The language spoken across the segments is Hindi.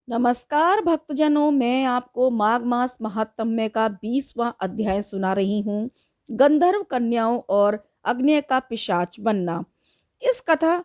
नमस्कार भक्तजनों, मैं आपको माघ मास महात्म्य का 20वां अध्याय सुना रही हूँ। गंधर्व कन्याओं और अग्नि का पिशाच बनना। इस कथा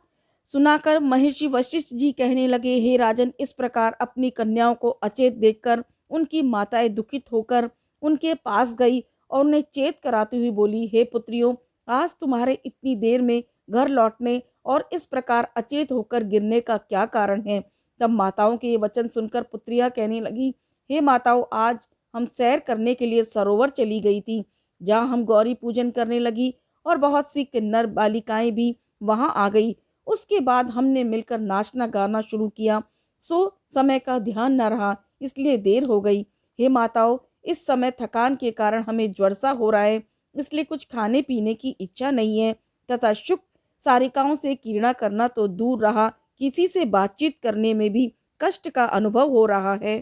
सुनाकर महर्षि वशिष्ठ जी कहने लगे, हे राजन, इस प्रकार अपनी कन्याओं को अचेत देखकर उनकी माताएं दुखित होकर उनके पास गई और उन्हें चेत कराती हुई बोली, हे पुत्रियों, आज तुम्हारे इतनी देर में घर लौटने और इस प्रकार अचेत होकर गिरने का क्या कारण है। तब माताओं के ये वचन सुनकर पुत्रियां कहने लगी, हे माताओं, आज हम सैर करने के लिए सरोवर चली गई थी, जहाँ हम गौरी पूजन करने लगी और बहुत सी किन्नर बालिकाएं भी वहां आ गई। उसके बाद हमने मिलकर नाचना गाना शुरू किया, सो समय का ध्यान न रहा, इसलिए देर हो गई। हे माताओं, इस समय थकान के कारण हमें ज्वर सा हो रहा है, इसलिए कुछ खाने पीने की इच्छा नहीं है तथा शुक सारिकाओं से कीर्णा करना तो दूर रहा, किसी से बातचीत करने में भी कष्ट का अनुभव हो रहा है।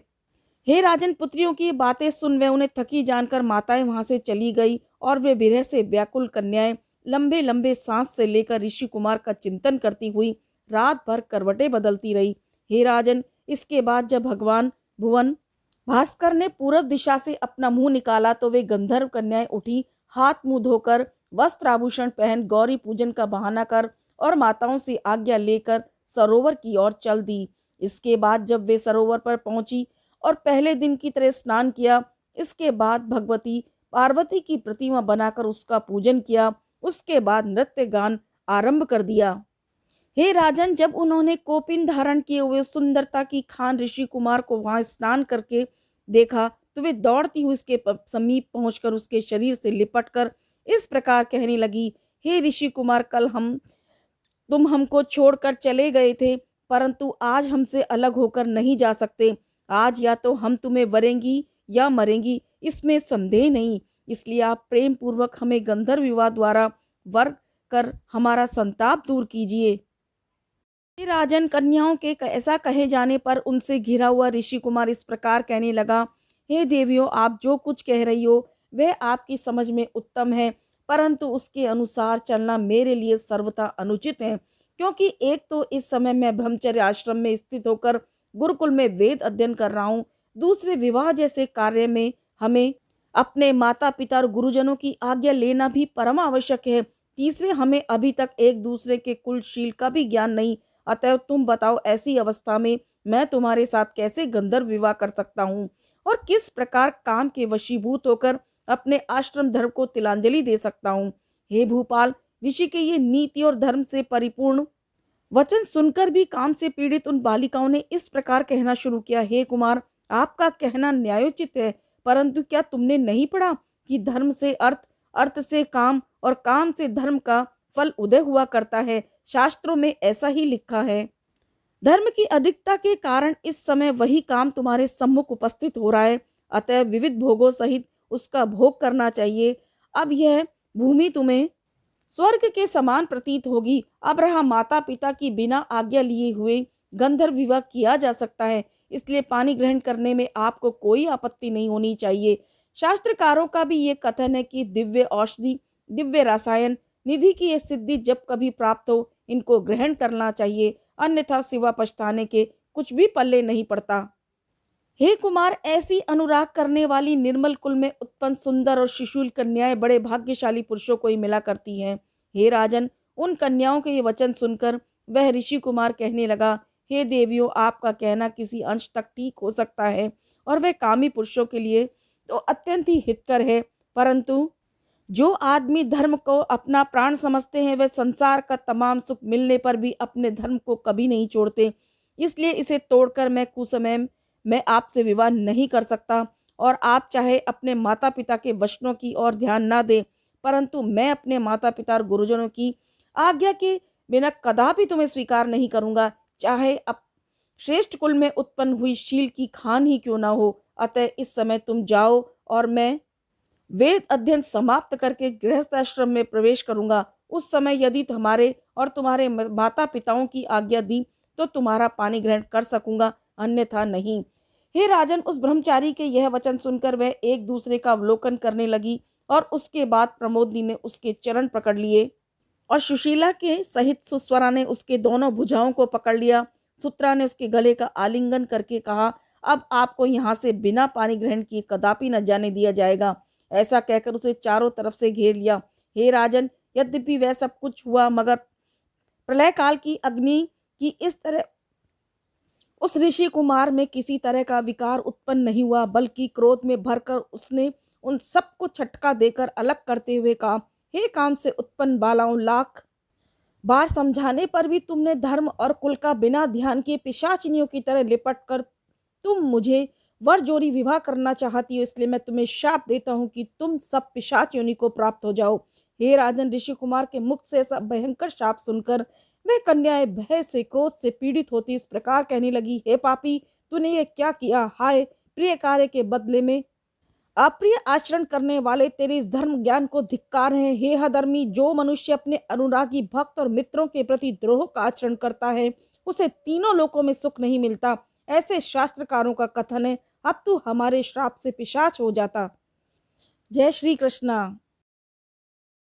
हे राजन, पुत्रियों की बातें सुन वे उन्हें थकी जानकर माताएं वहां से चली गई और वे विरह से व्याकुल कन्याएं लंबे लंबे सांस से लेकर ऋषि कुमार का चिंतन करती हुई रात भर करवटें बदलती रही। हे राजन, इसके बाद जब भगवान भुवन भास्कर ने पूरब दिशा से अपना मुंह निकाला तो वे गंधर्व कन्याएं उठी, हाथ मुंह धोकर वस्त्र आभूषण पहन गौरी पूजन का बहाना कर और माताओं से आज्ञा लेकर सरोवर की ओर चल दी। इसके बाद जब वे सरोवर पर पहुंची और पहले दिन की तरह स्नान किया, इसके बाद भगवती पार्वती की प्रतिमा बनाकर उसका पूजन किया। उसके बाद नृत्य गान आरंभ कर दिया। हे राजन, जब उन्होंने कोपिन धारण किए हुए सुंदरता की खान ऋषि कुमार को वहां स्नान करके देखा तो वे दौड़ती हुई उसके समीप पहुंचकर उसके शरीर से लिपटकर इस प्रकार कहने लगी, हे ऋषि कुमार, कल तुम हमको छोड़कर चले गए थे, परंतु आज हमसे अलग होकर नहीं जा सकते। आज या तो हम तुम्हें वरेंगी या मरेंगी, इसमें संदेह नहीं। इसलिए आप प्रेम पूर्वक हमें गंधर्व विवाह द्वारा वर कर हमारा संताप दूर कीजिए। राजन, कन्याओं के ऐसा कहे जाने पर उनसे घिरा हुआ ऋषि कुमार इस प्रकार कहने लगा, हे देवियों, आप जो कुछ कह रही हो वह आपकी समझ में उत्तम है, परंतु उसके अनुसार चलना मेरे लिए सर्वथा अनुचित है, क्योंकि एक तो इस समय मैं ब्रह्मचर्य आश्रम में स्थित होकर गुरुकुल में वेद अध्ययन कर रहा हूँ, दूसरे विवाह जैसे कार्य में हमें अपने माता पिता और गुरुजनों की आज्ञा लेना भी परम आवश्यक है, तीसरे हमें अभी तक एक दूसरे के कुलशील का भी ज्ञान नहीं। अतः तुम बताओ, ऐसी अवस्था में मैं तुम्हारे साथ कैसे गंधर्व विवाह कर सकता हूँ और किस प्रकार काम के वशीभूत होकर अपने आश्रम धर्म को तिलांजलि दे सकता हूँ। हे भूपाल, ऋषि के ये नीति और धर्म से परिपूर्ण वचन सुनकर भी काम से पीड़ित उन बालिकाओं ने इस प्रकार कहना शुरू किया, हे कुमार, आपका कहना न्यायोचित है, परंतु क्या तुमने नहीं पढ़ा कि धर्म से अर्थ, अर्थ से काम और काम से धर्म का फल उदय हुआ करता है। शास्त्रों में ऐसा ही लिखा है। धर्म की अधिकता के कारण इस समय वही काम तुम्हारे सम्मुख उपस्थित हो रहा है, अतः विविध भोगों सहित उसका भोग करना चाहिए। अब यह भूमि तुम्हें स्वर्ग के समान प्रतीत होगी। अब रहा माता पिता की बिना आज्ञा लिए हुए गंधर्व विवाह किया जा सकता है, इसलिए पानी ग्रहण करने में आपको कोई आपत्ति नहीं होनी चाहिए। शास्त्रकारों का भी ये कथन है कि दिव्य औषधि, दिव्य रसायन निधि की ये सिद्धि जब कभी प्राप्त हो, इनको ग्रहण करना चाहिए, अन्यथा सिवा पछताने के कुछ भी पल्ले नहीं पड़ता। हे कुमार, ऐसी अनुराग करने वाली निर्मल कुल में उत्पन्न सुंदर और शिशुल कन्याएं बड़े भाग्यशाली पुरुषों को ही मिला करती हैं। हे राजन, उन कन्याओं के ये वचन सुनकर वह ऋषि कुमार कहने लगा, हे देवियों, आपका कहना किसी अंश तक ठीक हो सकता है और वह कामी पुरुषों के लिए तो अत्यंत ही हितकर है, परंतु जो आदमी धर्म को अपना प्राण समझते हैं वह संसार का तमाम सुख मिलने पर भी अपने धर्म को कभी नहीं छोड़ते। इसलिए इसे तोड़कर मैं कुसमय मैं आपसे विवाह नहीं कर सकता, और आप चाहे अपने माता पिता के वचनों की ओर ध्यान ना दें, परंतु मैं अपने माता पिता और गुरुजनों की आज्ञा के बिना कदापि तुम्हें स्वीकार नहीं करूंगा, चाहे अब श्रेष्ठ कुल में उत्पन्न हुई शील की खान ही क्यों ना हो। अतः इस समय तुम जाओ और मैं वेद अध्ययन समाप्त करके गृहस्थ आश्रम में प्रवेश करूंगा। उस समय यदि तुम्हारे और तुम्हारे माता पिताओं की आज्ञा दी तो तुम्हारा पानी ग्रहण कर सकूंगा, अन्यथा नहीं। हे राजन, उस ब्रह्मचारी के यह वचन सुनकर वह एक दूसरे का अवलोकन करने लगी और उसके बाद प्रमोदनी ने उसके चरण पकड़ लिए और सुशीला के सहित सुस्वरा ने उसके दोनों भुजाओं को पकड़ लिया। सुत्रा ने उसके गले का आलिंगन करके कहा, अब आपको यहाँ से बिना पानी ग्रहण किए कदापि न जाने दिया जाएगा। ऐसा कहकर उसे चारों तरफ से घेर लिया। हे राजन, यद्यपि वह सब कुछ हुआ, मगर प्रलय काल की अग्नि की इस तरह उस ऋषि कुमार में किसी तरह का विकार उत्पन्न नहीं हुआ, बल्कि क्रोध में भरकर उसने उन सबको छटका देकर अलग करते हुए कहा, हे काम से उत्पन्न बालाओं, लाख बार समझाने पर भी तुमने धर्म और कुल का बिना ध्यान किए पिशाचिनियों की तरह लिपट कर तुम मुझे वर जोरी विवाह करना चाहती हो। इसलिए मैं तुम्हें शाप देता हूँ कि तुम सब पिशाच योनि को प्राप्त हो जाओ। हे राजन, ऋषि कुमार के मुख से ऐसा भयंकर शाप सुनकर वह कन्याएं भय से क्रोध से पीड़ित होती इस प्रकार कहने लगी, हे पापी, तूने ये क्या किया? हाय, प्रिय कार्य के बदले में अप्रिय आचरण करने वाले तेरे इस धर्म ज्ञान को धिक्कार है। हे अधर्मी, जो मनुष्य अपने अनुरागी भक्त और मित्रों के प्रति द्रोह का आचरण करता है उसे तीनों लोकों में सुख नहीं मिलता, ऐसे शास्त्रकारों का कथन है। अब तू हमारे श्राप से पिशाच हो जाता। जय श्री कृष्णा।